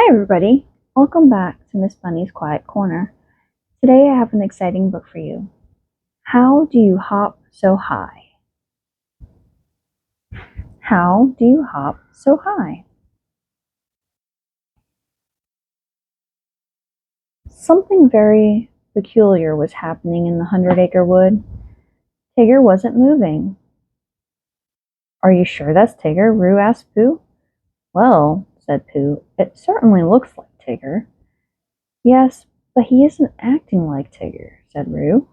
Hi everybody, welcome back to Miss Bunny's Quiet Corner. Today I have an exciting book for you. How do you hop so high? How do you hop so high? Something very peculiar was happening in the 100-acre wood. Tigger wasn't moving. Are you sure that's Tigger? Roo asked Pooh. Well, said Pooh, it certainly looks like Tigger. Yes, but he isn't acting like Tigger, said Roo.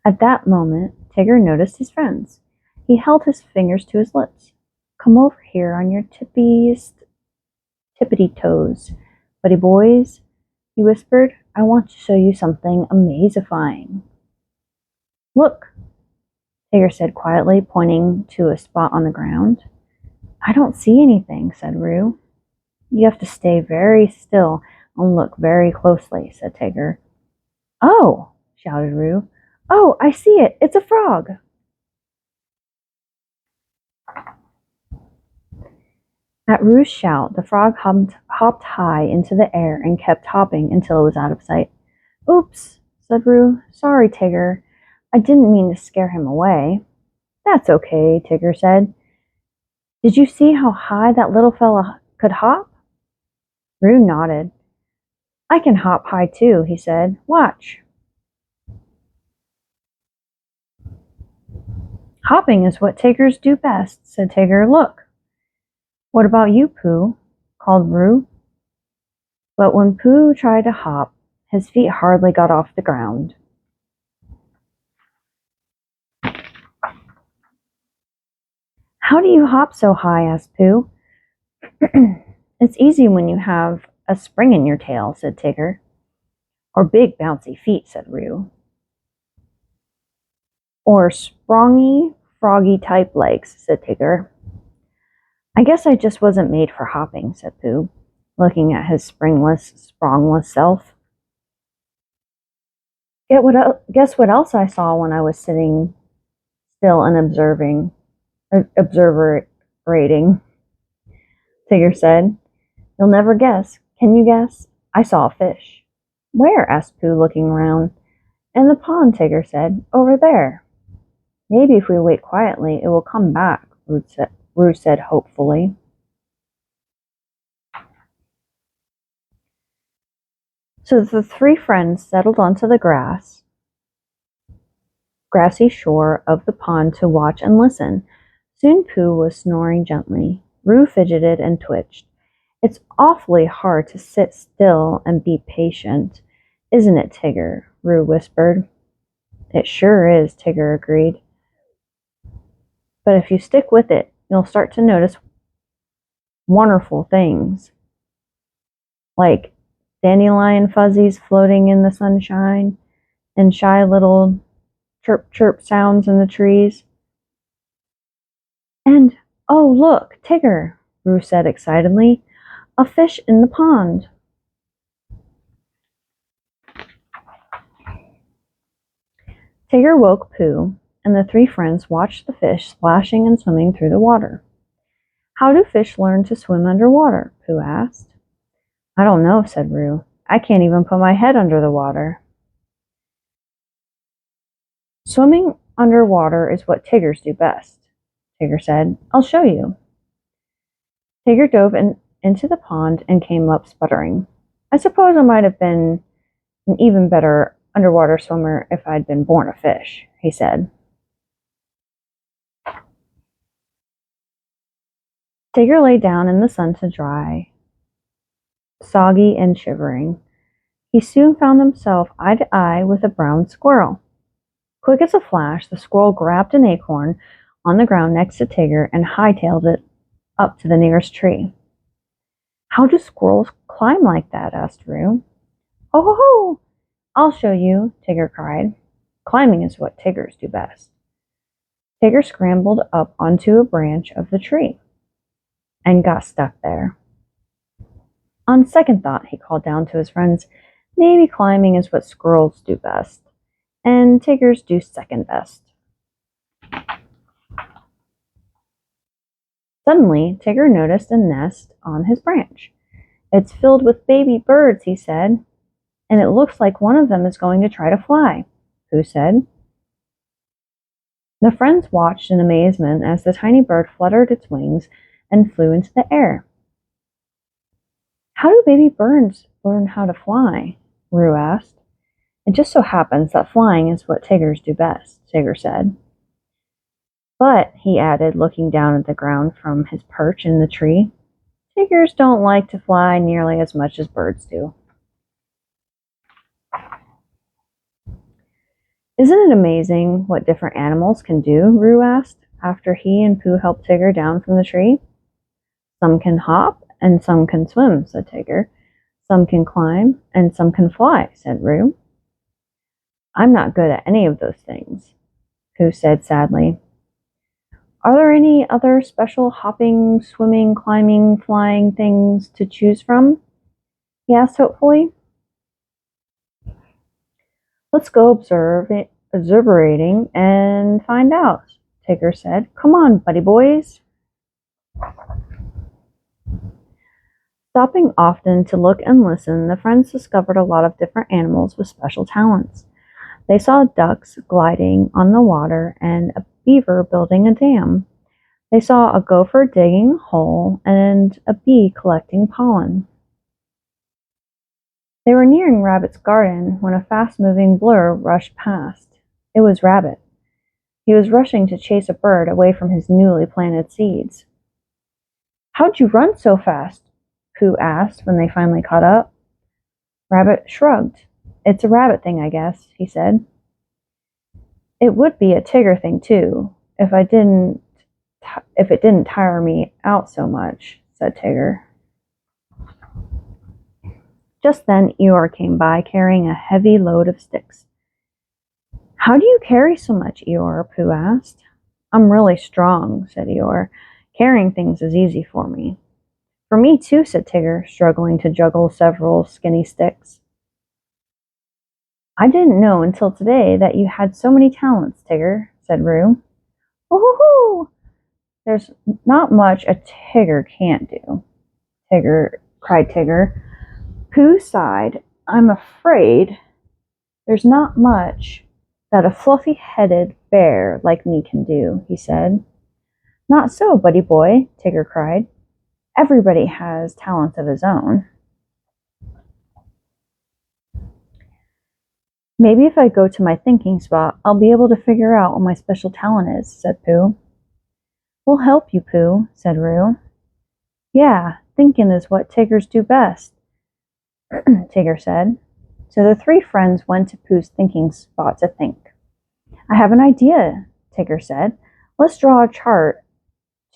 At that moment, Tigger noticed his friends. He held his fingers to his lips. Come over here on your tippity toes, buddy boys, he whispered. I want to show you something amazifying. Look, Tigger said quietly, pointing to a spot on the ground. I don't see anything, said Roo. You have to stay very still and look very closely, said Tigger. Oh, shouted Roo. Oh, I see it. It's a frog. At Roo's shout, the frog hopped high into the air and kept hopping until it was out of sight. Oops, said Roo. Sorry, Tigger. I didn't mean to scare him away. That's okay, Tigger said. Did you see how high that little fella could hop? Roo nodded. I can hop high too, he said. Watch. Hopping is what Tiggers do best, said Tigger. Look. What about you, Pooh? Called Roo. But when Pooh tried to hop, his feet hardly got off the ground. How do you hop so high? Asked Pooh. It's easy when you have a spring in your tail, said Tigger. Or big bouncy feet, said Roo. Or sprongy, froggy type legs, said Tigger. I guess I just wasn't made for hopping, said Pooh, looking at his sprongless self. Guess what else I saw when I was sitting still and observerating, Tigger said. You'll never guess. Can you guess? I saw a fish. Where? Asked Pooh, looking around. In the pond, Tigger said. Over there. Maybe if we wait quietly, it will come back, Roo said hopefully. So the three friends settled onto the grassy shore of the pond to watch and listen. Soon Pooh was snoring gently. Roo fidgeted and twitched. It's awfully hard to sit still and be patient, isn't it, Tigger? Roo whispered. It sure is, Tigger agreed. But if you stick with it, you'll start to notice wonderful things, like dandelion fuzzies floating in the sunshine and shy little chirp chirp sounds in the trees. And, oh look, Tigger, Roo said excitedly, a fish in the pond. Tigger woke Pooh, and the three friends watched the fish splashing and swimming through the water. How do fish learn to swim underwater? Pooh asked. I don't know, said Roo. I can't even put my head under the water. Swimming underwater is what Tiggers do best, Tigger said. I'll show you. Tigger dove into the pond and came up sputtering. I suppose I might have been an even better underwater swimmer if I'd been born a fish, he said. Tigger lay down in the sun to dry, soggy and shivering. He soon found himself eye to eye with a brown squirrel. Quick as a flash, the squirrel grabbed an acorn on the ground next to Tigger and hightailed it up to the nearest tree. How do squirrels climb like that? Asked Roo. Oh ho ho! I'll show you, Tigger cried. Climbing is what Tiggers do best. Tigger scrambled up onto a branch of the tree and got stuck there. On second thought, he called down to his friends, maybe climbing is what squirrels do best, and Tiggers do second best. Suddenly, Tigger noticed a nest on his branch. It's filled with baby birds, he said, and it looks like one of them is going to try to fly, Pooh said. The friends watched in amazement as the tiny bird fluttered its wings and flew into the air. How do baby birds learn how to fly? Roo asked. It just so happens that flying is what Tiggers do best, Tigger said. But, he added, looking down at the ground from his perch in the tree, Tiggers don't like to fly nearly as much as birds do. Isn't it amazing what different animals can do? Roo asked, after he and Pooh helped Tigger down from the tree. Some can hop, and some can swim, said Tigger. Some can climb, and some can fly, said Roo. I'm not good at any of those things, Pooh said sadly. Are there any other special hopping, swimming, climbing, flying things to choose from? He asked hopefully. Let's go observing and find out, Tigger said. Come on, buddy boys. Stopping often to look and listen, the friends discovered a lot of different animals with special talents. They saw ducks gliding on the water and a beaver building a dam. They saw a gopher digging a hole and a bee collecting pollen. They were nearing Rabbit's garden when a fast-moving blur rushed past. It was Rabbit. He was rushing to chase a bird away from his newly planted seeds. How'd you run so fast? Pooh asked when they finally caught up. Rabbit shrugged. It's a rabbit thing, I guess, he said. It would be a Tigger thing, too, if it didn't tire me out so much, said Tigger. Just then Eeyore came by carrying a heavy load of sticks. How do you carry so much, Eeyore? Pooh asked. I'm really strong, said Eeyore. Carrying things is easy for me. For me too, said Tigger, struggling to juggle several skinny sticks. I didn't know until today that you had so many talents, Tigger, said Roo. Woo-hoo-hoo! There's not much a Tigger can't do, cried Tigger. Pooh sighed. I'm afraid there's not much that a fluffy-headed bear like me can do, he said. Not so, buddy boy, Tigger cried. Everybody has talents of his own. Maybe if I go to my thinking spot, I'll be able to figure out what my special talent is, said Pooh. We'll help you, Pooh, said Roo. Yeah, thinking is what Tiggers do best, Tigger said. So the three friends went to Pooh's thinking spot to think. I have an idea, Tigger said. Let's draw a chart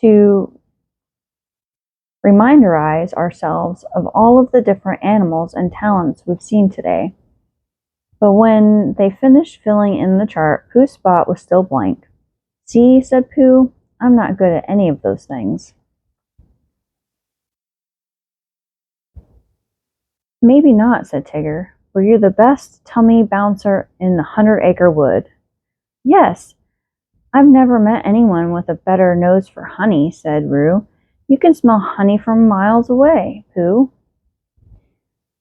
to reminderize ourselves of all of the different animals and talents we've seen today. But when they finished filling in the chart, Pooh's spot was still blank. See, said Pooh, I'm not good at any of those things. Maybe not, said Tigger. Were you the best tummy bouncer in the 100-acre wood? Yes. I've never met anyone with a better nose for honey, said Roo. You can smell honey from miles away, Pooh.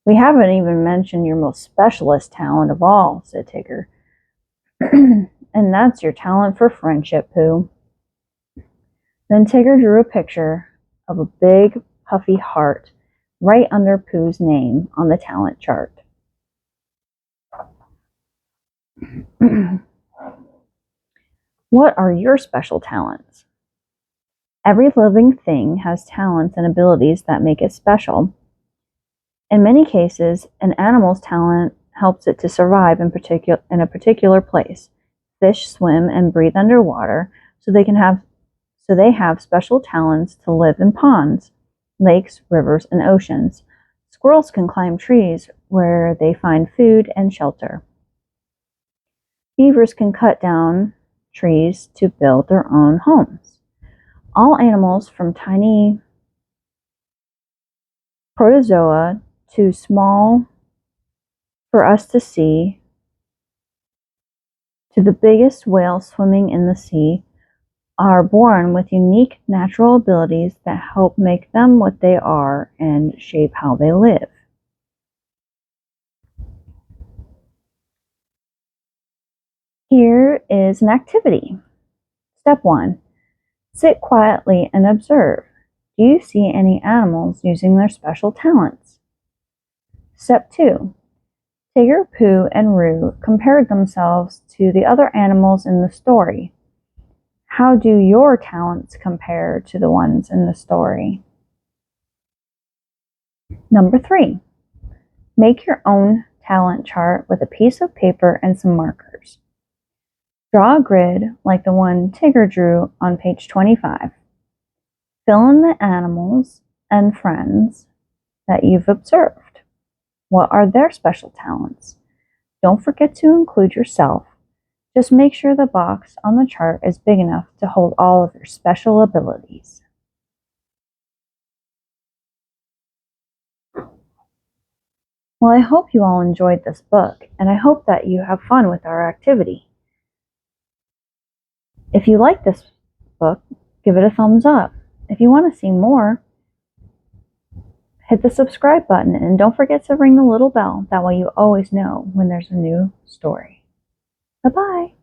We haven't even mentioned your most specialist talent of all, said Tigger. And that's your talent for friendship, Pooh. Then Tigger drew a picture of a big, puffy heart right under Pooh's name on the talent chart. What are your special talents? Every living thing has talents and abilities that make it special. In many cases, an animal's talent helps it to survive in a particular place. Fish swim and breathe underwater, so they have special talents to live in ponds, lakes, rivers, and oceans. Squirrels can climb trees where they find food and shelter. Beavers can cut down trees to build their own homes. All animals from tiny protozoa too small for us to see, to the biggest whale swimming in the sea, are born with unique natural abilities that help make them what they are and shape how they live. Here is an activity. Step 1. Sit quietly and observe. Do you see any animals using their special talents? Step 2. Tigger, Pooh, and Roo compared themselves to the other animals in the story. How do your talents compare to the ones in the story? Number 3. Make your own talent chart with a piece of paper and some markers. Draw a grid like the one Tigger drew on page 25. Fill in the animals and friends that you've observed. What are their special talents? Don't forget to include yourself. Just make sure the box on the chart is big enough to hold all of your special abilities. Well, I hope you all enjoyed this book, and I hope that you have fun with our activity. If you like this book, give it a thumbs up. If you want to see more, hit the subscribe button and don't forget to ring the little bell. That way you always know when there's a new story. Bye-bye.